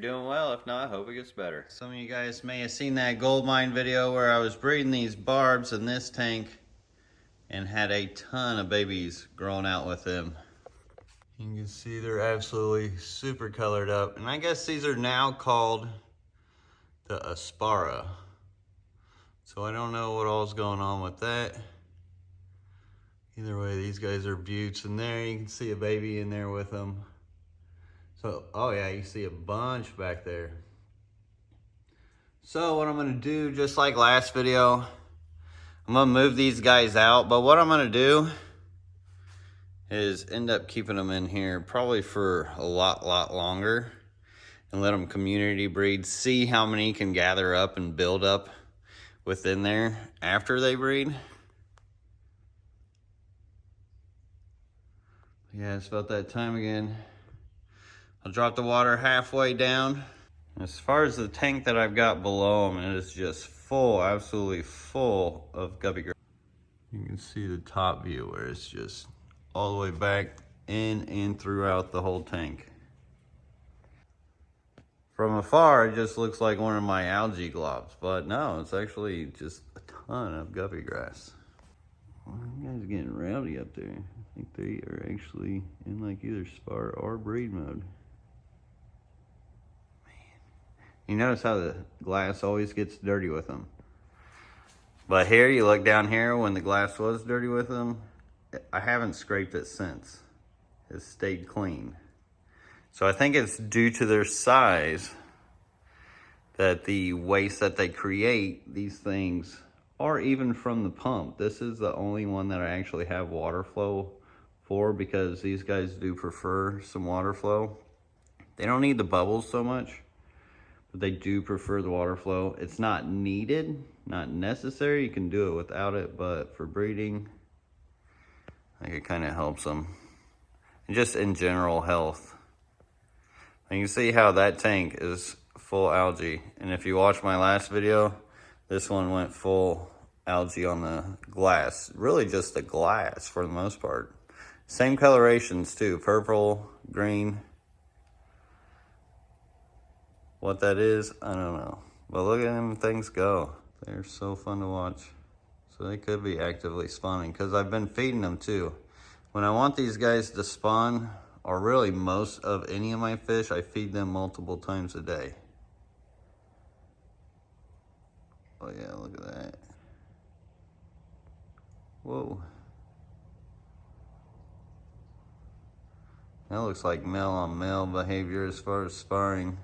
Doing well. If not, I hope it gets better. Some of you guys may have seen that gold mine video where I was breeding these barbs in this tank and had a ton of babies growing out with them. You can see they're absolutely super colored up. And I guess these are now called the Aspara. So I don't know what all's going on with that. Either way, these guys are beauts. And there you can see a baby in there with them. So, oh yeah, you see a bunch back there. So what I'm gonna do, just like last video, I'm gonna move these guys out, but what I'm gonna do is end up keeping them in here probably for a lot longer and let them community breed, see how many can gather up and build up within there after they breed. Yeah, it's about that time again. I'll drop the water halfway down. As far as the tank that I've got below them, it is just full, absolutely full of guppy grass. You can see the top view where it's just all the way back in and throughout the whole tank. From afar, it just looks like one of my algae globs, but no, it's actually just a ton of guppy grass. Well, you guys are getting rowdy up there. I think they are actually in like either spar or breed mode. You notice how the glass always gets dirty with them. But here, you look down here, when the glass was dirty with them, I haven't scraped it since. It's stayed clean. So I think it's due to their size that the waste that they create, these things, are even from the pump. This is the only one that I actually have water flow for, because these guys do prefer some water flow. They don't need the bubbles so much, but they do prefer the water flow. It's not needed, not necessary. You can do it without it, but for breeding, I think it kind of helps them. And just in general health. And you can see how that tank is full algae. And if you watch my last video, this one went full algae on the glass. Really just the glass for the most part. Same colorations too, purple, green. What that is, I don't know. But look at them things go. They're so fun to watch. So they could be actively spawning, because I've been feeding them too. When I want these guys to spawn, or really most of any of my fish, I feed them multiple times a day. Oh yeah, look at that. Whoa. That looks like male on male behavior as far as sparring.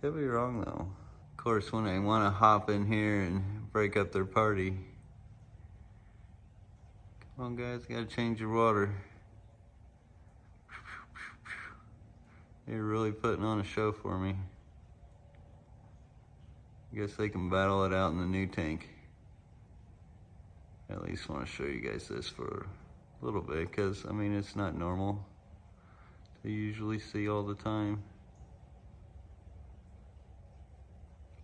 Could be wrong though. Of course, when they want to hop in here and break up their party. Come on guys, gotta change your water. They're really putting on a show for me. I guess they can battle it out in the new tank. I at least want to show you guys this for a little bit, because I mean, it's not normal to usually see all the time.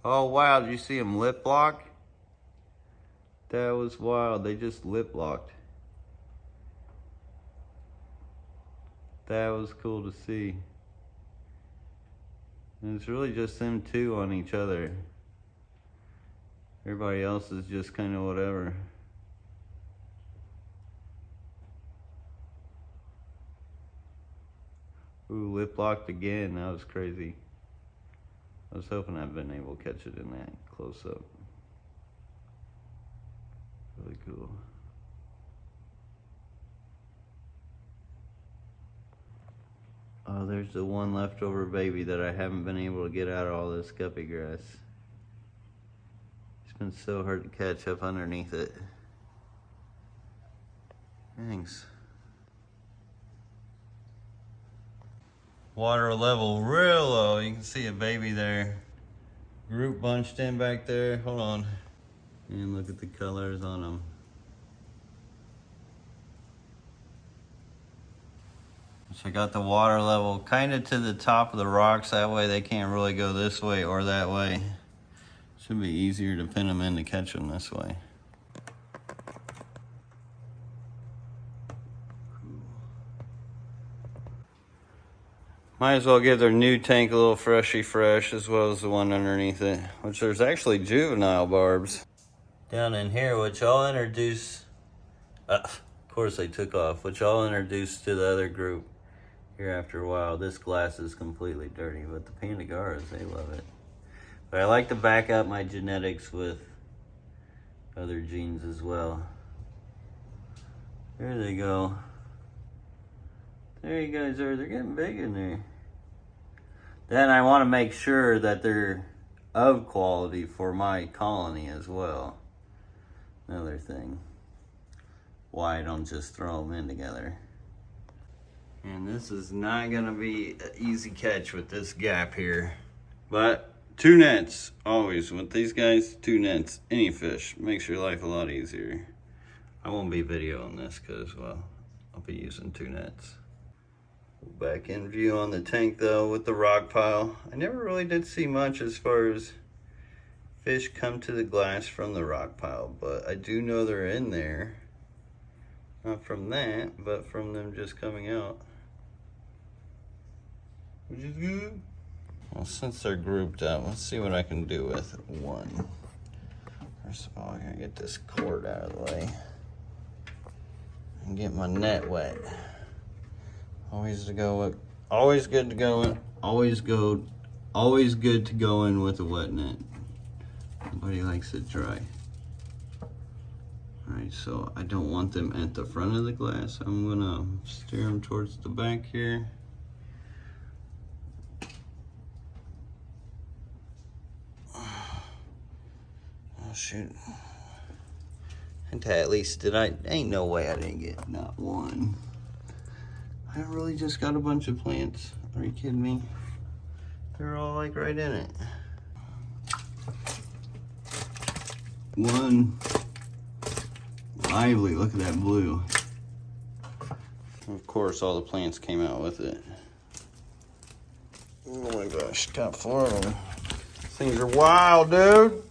Oh wow, did you see them lip lock? That was wild, they just lip locked. That was cool to see. And it's really just them two on each other. Everybody else is just kind of whatever. Ooh, lip locked again, that was crazy. I was hoping I'd been able to catch it in that close up. Really cool. Oh, there's the one leftover baby that I haven't been able to get out of all this guppy grass. It's been so hard to catch up underneath it. Thanks. Water level real low. You can see a baby there. Group bunched in back there. Hold on. And look at the colors on them. So I got the water level kind of to the top of the rocks. That way they can't really go this way or that way. Should be easier to pin them in to catch them this way. Might as well give their new tank a little freshy fresh as well as the one underneath it, which there's actually juvenile barbs down in here, which I'll introduce. Of course they took off, which I'll introduce to the other group here after a while. This glass is completely dirty, but the Pandagaras, they love it. But I like to back up my genetics with other genes as well. There they go. There you guys are. They're getting big in there. Then I want to make sure that they're of quality for my colony as well. Another thing. Why I don't just throw them in together. And this is not going to be an easy catch with this gap here. But 2 nets, always. With these guys, 2 nets. Any fish. Makes your life a lot easier. I won't be videoing this because, well, I'll be using 2 nets. Back in view on the tank though with the rock pile. I never really did see much as far as fish come to the glass from the rock pile, but I do know they're in there. Not from that, but from them just coming out. Which is good. Well, since they're grouped up, let's see what I can do with one. First of all, I gotta get this cord out of the way and get my net wet. Always good to go in. Always good to go in with a wet net. Nobody likes it dry. Alright, so I don't want them at the front of the glass. I'm gonna steer them towards the back here. Oh shoot. At least ain't no way I didn't get not one. I really just got a bunch of plants. Are you kidding me? They're all like right in it. One. Lively, look at that blue. Of course, all the plants came out with it. Oh my gosh, got 4 of them. Things are wild, dude.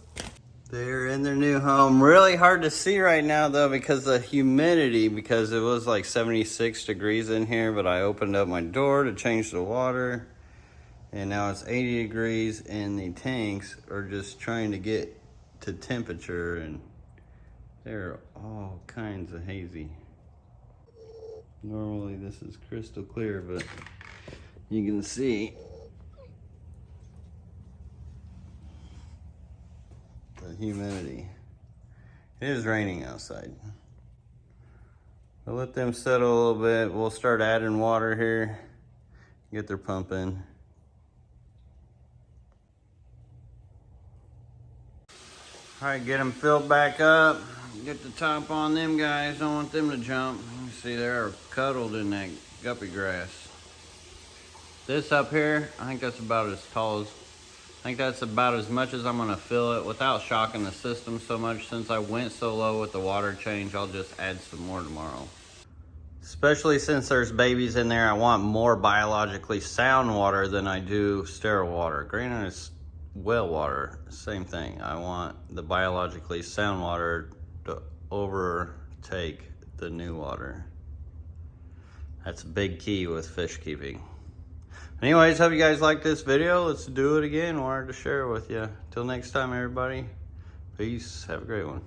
They're in their new home. Really hard to see right now though because of the humidity, because it was like 76 degrees in here, but I opened up my door to change the water and now it's 80 degrees and the tanks are just trying to get to temperature and they're all kinds of hazy. Normally this is crystal clear, but you can see the humidity. It is raining outside. I'll let them settle a little bit. We'll start adding water here. Get their pump in. All right, get them filled back up. Get the top on them guys. Don't want them to jump. You see they're cuddled in that guppy grass. This up here, I think that's about as tall as I think that's about as much as I'm gonna fill it without shocking the system so much. Since I went so low with the water change, I'll just add some more tomorrow. Especially since there's babies in there, I want more biologically sound water than I do sterile water. Granted, it's well water, same thing. I want the biologically sound water to overtake the new water. That's a big key with fish keeping. Anyways, hope you guys liked this video. Let's do it again. Wanted to share it with you. Till next time, everybody. Peace. Have a great one.